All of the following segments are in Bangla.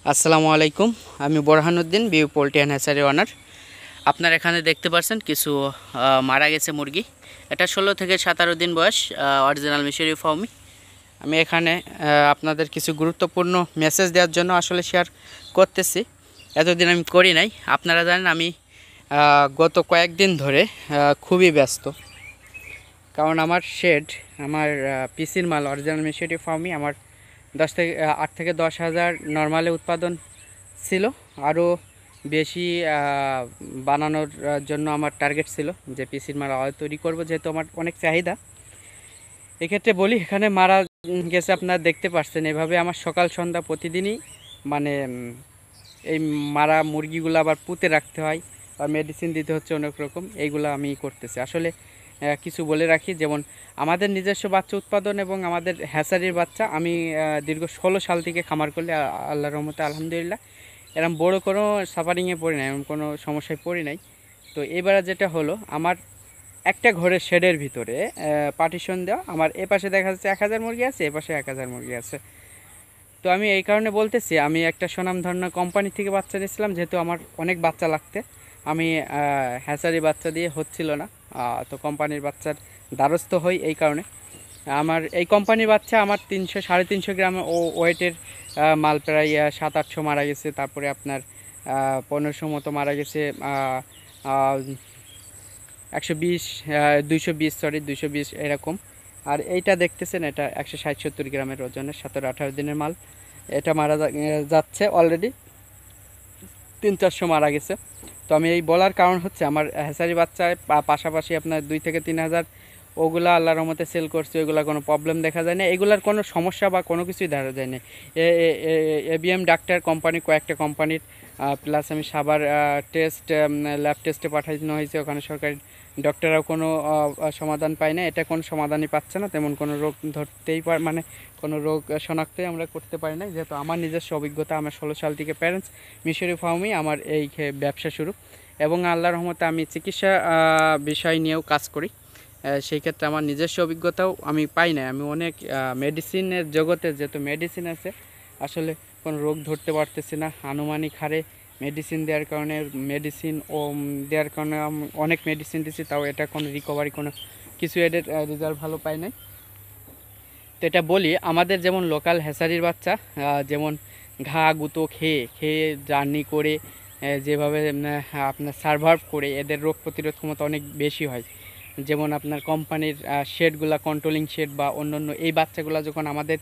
আসসালামু আলাইকুম। আমি বোরহানুদ্দিন, বিউ পোল্ট্রি অ্যান্ড হ্যাচারি ওনার। আপনার এখানে দেখতে পাচ্ছেন কিছু মারা গেছে মুরগি। এটা 16 থেকে 17 দিন বয়স, অরিজিনাল মিশরি ফার্মি। আমি এখানে আপনাদের কিছু গুরুত্বপূর্ণ মেসেজ দেওয়ার জন্য আসলে শেয়ার করতেছি। এতদিন আমি করি নাই। আপনারা জানেন আমি গত কয়েকদিন ধরে খুবই ব্যস্ত, কারণ আমার শেড, আমার পিসির মাল অরিজিনাল মিশরি ফার্মি আমার 8 থেকে 10 হাজার নর্মালে উৎপাদন ছিল। আরও বেশি বানানোর জন্য আমার টার্গেট ছিল যে পিসির মাল আরও তৈরি করব, যেহেতু আমার অনেক চাহিদা। এক্ষেত্রে বলি, এখানে মারা গেছে আপনারা দেখতে পাচ্ছেন। এভাবে আমার সকাল সন্ধ্যা প্রতিদিনই মানে এই মারা মুরগিগুলো আবার পুঁতে রাখতে হয় বা মেডিসিন দিতে হচ্ছে অনেক রকম। এইগুলো আমি করতেছি। আসলে কিছু বলে রাখি, যেমন আমাদের নিজস্ব বাচ্চা উৎপাদন এবং আমাদের হ্যাচারির বাচ্চা আমি দীর্ঘ 16 সাল থেকে খামার করলে আল্লাহর রহমতে আলহামদুলিল্লাহ এরকম বড় কোনো সাফারিংয়ে পড়ি নাই, এরকম কোনো সমস্যায় পড়ি নাই। তো এবারে যেটা হলো, আমার একটা ঘরের শেডের ভিতরে পার্টিশন দেওয়া, আমার এ পাশে দেখা যাচ্ছে 1000 মুরগি আছে, এ পাশে 1000 মুরগি আছে। তো আমি এই কারণে বলতেছি, আমি একটা সুনামধন্য কোম্পানি থেকে বাচ্চা নিয়েছিলাম, যেহেতু আমার অনেক বাচ্চা লাগতে। আমি হ্যাচারি বাচ্চা দিয়ে হচ্ছিল না, তো কোম্পানির বাচ্চার দ্বারস্থ হই। এই কারণে আমার এই কোম্পানির বাচ্চা আমার 300-350 গ্রাম ওয়েটের মাল প্রায় 700-800 মারা গেছে। তারপরে আপনার 1500 মতো মারা গেছে, 120 220 এরকম। আর এইটা দেখতেছেন, এটা 160-70 গ্রামের ওজনের 17-18 দিনের মাল। এটা মারা যাচ্ছে অলরেডি, 300-400 মারা গেছে। তো আমি এই বলার কারণ হচ্ছে, আমার হ্যাচারি বাচ্চায় পাশাপাশি আপনার 2 থেকে 3 হাজার ওগুলা আল্লাহর রহমতে সেল করছে। ওইগুলা কোনো প্রবলেম দেখা যায় না, এগুলার কোনো সমস্যা বা কোনো কিছুই দেখা যায় না। এবিএম ডাক্তার কোম্পানি, কয়েকটা কোম্পানির প্লাস আমি সাবার টেস্ট ল্যাব টেস্টে পাঠানো হয়েছে, ওখানে সরকারি ডক্টররাও কোনো সমাধান পায় না। এটা কোনো সমাধানই পাচ্ছে না, তেমন কোনো রোগ ধরতেই মানে কোনো রোগ শনাক্তই আমরা করতে পারি না। যেহেতু আমার নিজস্ব অভিজ্ঞতা, আমার 16 সাল থেকে প্যারেন্টস মিশরি ফার্মেই আমার এই ব্যবসা শুরু, এবং আল্লাহর রহমতে আমি চিকিৎসা বিষয় নিয়েও কাজ করি। সেই ক্ষেত্রে আমার নিজস্ব অভিজ্ঞতাও আমি পাই না। আমি অনেক মেডিসিনের জগতে, যেহেতু মেডিসিন আছে, আসলে কোনো রোগ ধরতে পারতেছি না। আনুমানিক হারে মেডিসিন দেওয়ার কারণে, দেওয়ার কারণে আমি অনেক মেডিসিন দিচ্ছি, তাও এটা কোনো রিকভারি কোনো কিছু এদের রেজাল্ট ভালো পাই নাই। তো এটা বলি, আমাদের যেমন লোকাল হ্যাচারির বাচ্চা যেমন ঘা গুঁতো খেয়ে খেয়ে জার্নি করে যেভাবে আপনার সার্ভাইভ করে, এদের রোগ প্রতিরোধ ক্ষমতা অনেক বেশি হয়। যেমন আপনার কোম্পানির শেডগুলা, কন্ট্রোলিং শেড বা অন্যান্য এই বাচ্চাগুলো যখন আমাদের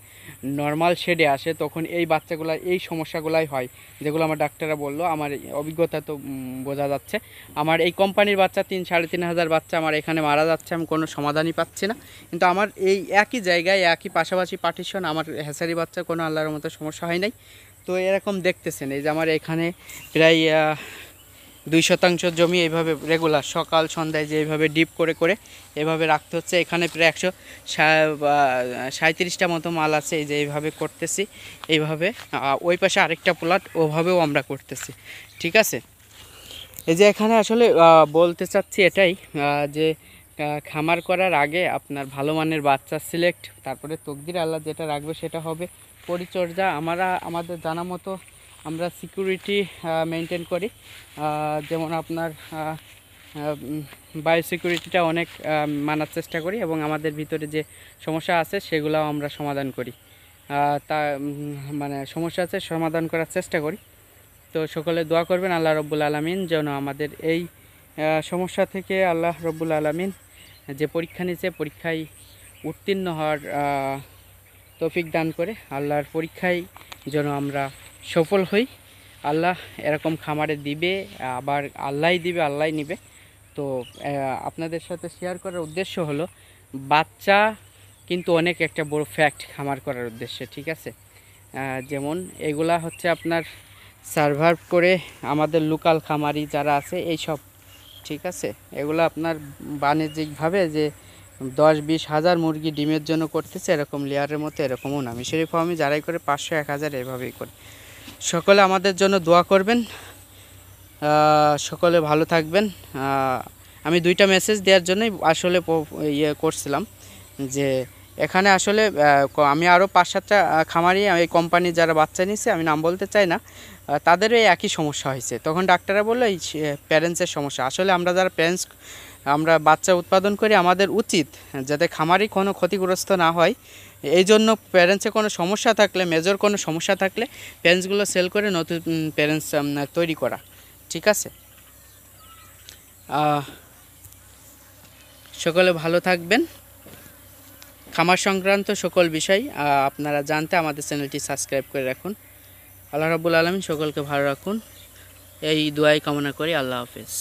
নর্মাল শেডে আসে, তখন এই বাচ্চাগুলো এই সমস্যাগুলাই হয়, যেগুলো আমার ডাক্তাররা বললো। আমার অভিজ্ঞতা তো বোঝা যাচ্ছে। আমার এই কোম্পানির বাচ্চা 3-3.5 হাজার বাচ্চা আমার এখানে মারা যাচ্ছে, আমি কোনো সমাধানই পাচ্ছি না। কিন্তু আমার এই একই জায়গায়, একই পাশাপাশি পার্টিশন, আমার হ্যাচারি বাচ্চা কোনো আল্লাহর মতো সমস্যা হয় নাই। তো এরকম দেখতেছেন, এই যে আমার এখানে প্রায় 2% জমি এইভাবে রেগুলার সকাল সন্ধ্যায় যে এইভাবে ডিপ করে করে এভাবে রাখতে হচ্ছে। এখানে প্রায় 137টা মতো মাল আছে, এই যে এইভাবে করতেছি। এইভাবে ওই পাশে আরেকটা প্লট, ওভাবেও আমরা করতেছি। ঠিক আছে। এই যে এখানে আসলে বলতে চাচ্ছি এটাই, যে খামার করার আগে আপনার ভালো মানের বাচ্চা সিলেক্ট, তারপরে তকদির আল্লাহ যেটা রাখবে সেটা হবে। পরিচর্যা আমাদের জানা মতো আমরা সিকিউরিটি মেনটেন করি, যেমন আপনার বায়ো সিকিউরিটিটা অনেক মানার চেষ্টা করি, এবং আমাদের ভিতরে যে সমস্যা আছে সেগুলোও আমরা সমাধান করি। তা মানে সমস্যা আছে সমাধান করার চেষ্টা করি। তো সকলে দোয়া করবেন আল্লাহ রব্বুল আলামিন যেন আমাদের এই সমস্যা থেকে আল্লাহ রব্বুল আলামিন যে পরীক্ষা নিয়েছে, পরীক্ষায় উত্তীর্ণ হওয়ার তৌফিক দান করে। আল্লাহর পরীক্ষায় যেন আমরা সফল হই। আল্লাহ এরকম খামারে দিবে, আবার আল্লাহই দিবে, আল্লাহই নিবে। তো আপনাদের সাথে শেয়ার করার উদ্দেশ্য হলো, বাচ্চা কিন্তু অনেক একটা বড় ফ্যাক্ট খামার করার উদ্দেশ্যে। ঠিক আছে। যেমন এগুলা হচ্ছে আপনার সার্ভাইভ করে আমাদের লোকাল খামারি যারা আছে এই সব। ঠিক আছে। এগুলো আপনার বাণিজ্যিকভাবে যে 10-20 হাজার মুরগি ডিমের জন্য করতেছে, এরকম লেয়ারের মতো এরকমও না। মিশরি ফার্মে যারাই করে 500-1000 এভাবেই করে। সকলে আমাদের জন্য দোয়া করবেন, সকলে ভালো থাকবেন। আমি 2টা মেসেজ দেওয়ার জন্যই আসলে করছিলাম, যে এখানে আসলে আমি আরও 5-7টা খামারি এই কোম্পানির যারা বাচ্চা নিচ্ছে, আমি নাম বলতে চাই না, তাদেরও এই একই সমস্যা হয়েছে। তখন ডাক্তাররা বললো এই প্যারেন্টসের সমস্যা। আসলে আমরা যারা প্যারেন্টস, আমরা বাচ্চা উৎপাদন করি, আমাদের উচিত যাতে খামারি কোনো ক্ষতিগ্রস্ত না হয়। এই জন্য প্যারেন্টসে কোনো সমস্যা থাকলে, মেজর কোনো সমস্যা থাকলে প্যারেন্টসগুলো সেল করে নতুন প্যারেন্টস তৈরি করা। ঠিক আছে, সকলে ভালো থাকবেন। খামার সংক্রান্ত সকল বিষয় আপনারা জানতে আমাদের চ্যানেলটি সাবস্ক্রাইব করে রাখুন। আল্লাহ রাব্বুল আলামিন সকলকে ভালো রাখুন, এই দোয়াই কামনা করি। আল্লাহ হাফেজ।